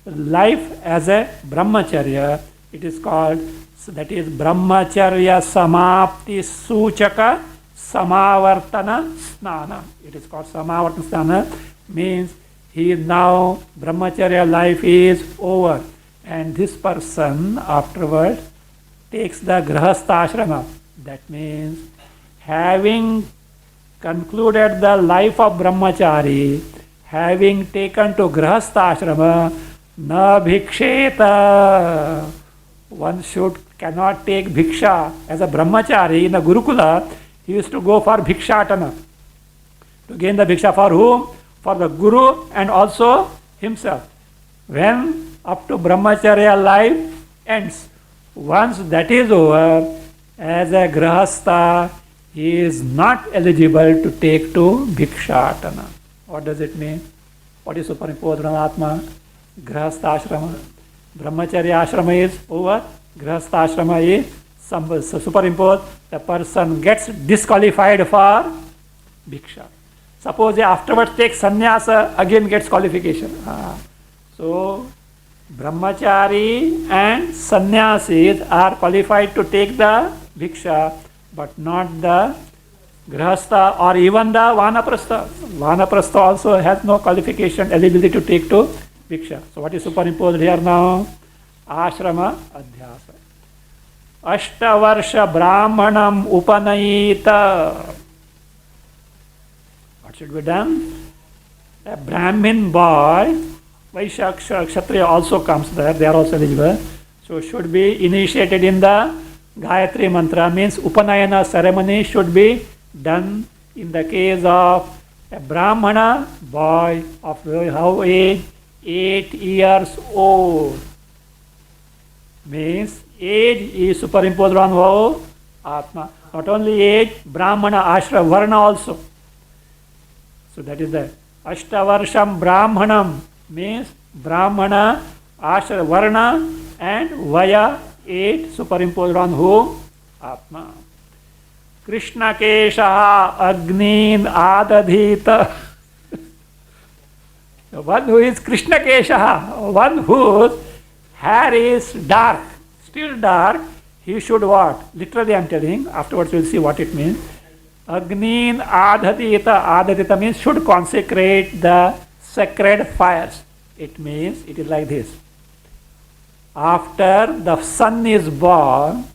life as a brahmacharya, it is called, that is brahmacharya samapti suchaka samavartana snana. It is called samavartana snana, means he is now, brahmacharya life is over, and this person afterwards takes the grihastha ashrama. That means having concluded the life of brahmachari, having taken to grihastha ashrama, na bhiksheta. One cannot take bhiksha. As a brahmachari in a Gurukula, he used to go for bhikshatana. To gain the bhiksha for whom? For the Guru and also himself. When up to brahmacharya life ends, once that is over, as a grihastha, he is not eligible to take to bhikshatana. What does it mean? What is superimposed on Atma? Grihastha ashrama. Brahmacharya ashrama is over. Grihastha ashrama is superimposed. The person gets disqualified for bhiksha. Suppose he afterwards takes sannyasa, again gets qualification. So, brahmachari and sannyasis are qualified to take the bhiksha, but not the grihastha or even the vanaprastha. Vanaprastha also has no qualification, eligibility to take to bhiksha. So what is superimposed here now? Ashrama adhyasa. Ashtavarsha brahmanam upanayita. What should be done? A Brahmin boy, Vaishya, Kshatriya also comes there, they are also eligible. So should be initiated in the Gayatri mantra, means Upanayana ceremony should be done in the case of a Brahmana boy of how age? 8 years old. Means age is superimposed on how? Atma. Not only age, Brahmana, Ashra, Varna also. So that is the Ashtavarsham Brahmanam, means Brahmana, Ashra, Varna and Vaya, 8 superimposed on who? Atma. Krishna Kesha Agnin Adadhita. One who is Krishna Kesha, one whose hair is dark, still dark, he should what? Literally I am telling, afterwards we will see what it means. Agnin Adadhita. Adadhita means should consecrate the sacred fires. It means, it is like this. After the son is born,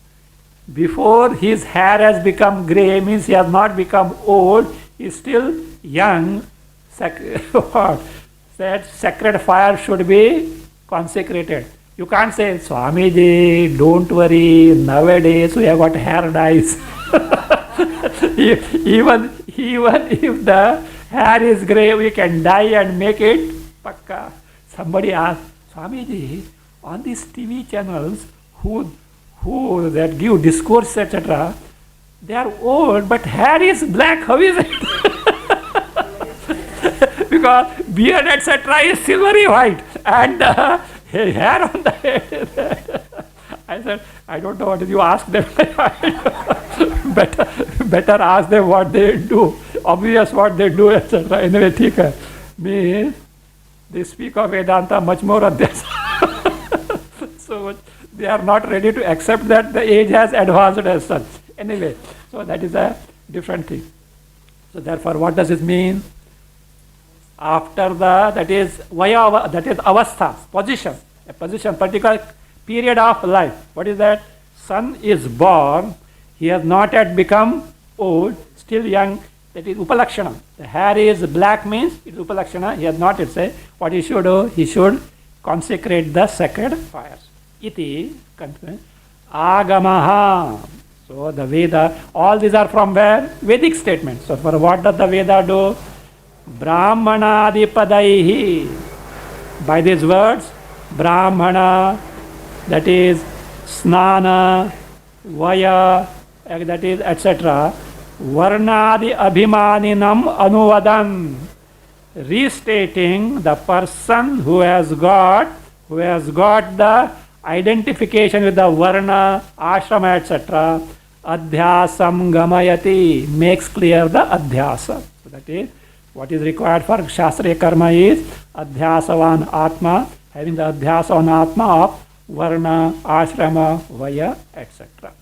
before his hair has become grey, means he has not become old, he is still young, that sacred fire should be consecrated. You can't say, Swamiji, don't worry, nowadays we have got hair dyes. Even if the hair is grey, we can dye and make it pakka. Somebody asked, Swamiji, on these TV channels, who that give discourse, etc., they are old, but hair is black. How is it? Because beard, etc., is silvery white, and hair on the head. I said, I don't know what you ask them. better ask them what they do. Obvious what they do, etc. Anyway, ठीक है. Means they speak of Vedanta much more of this. So they are not ready to accept that the age has advanced as such. Anyway, so that is a different thing. So therefore, what does it mean? After that is avastha, position, a position, particular period of life. What is that? Son is born, he has not yet become old, still young, that is upalakshana. The hair is black means it is upalakshana, he has not yet say. What he should do? He should consecrate the sacred fires. Iti, agamaha. So the Veda, all these are from where? Vedic statements. So for what does the Veda do? Brahmanadipadaihi. By these words, Brahmana, that is Snana, Vaya, that is etc. Varnadi Abhimaninam Anuvadan. Restating the person who has got the identification with the Varna, Ashrama, etc. Adhyasam Gamayati, makes clear the Adhyasa. So that is what is required for Shastriya Karma is Adhyasavan Atma, having the Adhyasavan Atma of Varna, Ashrama, Vaya, etc.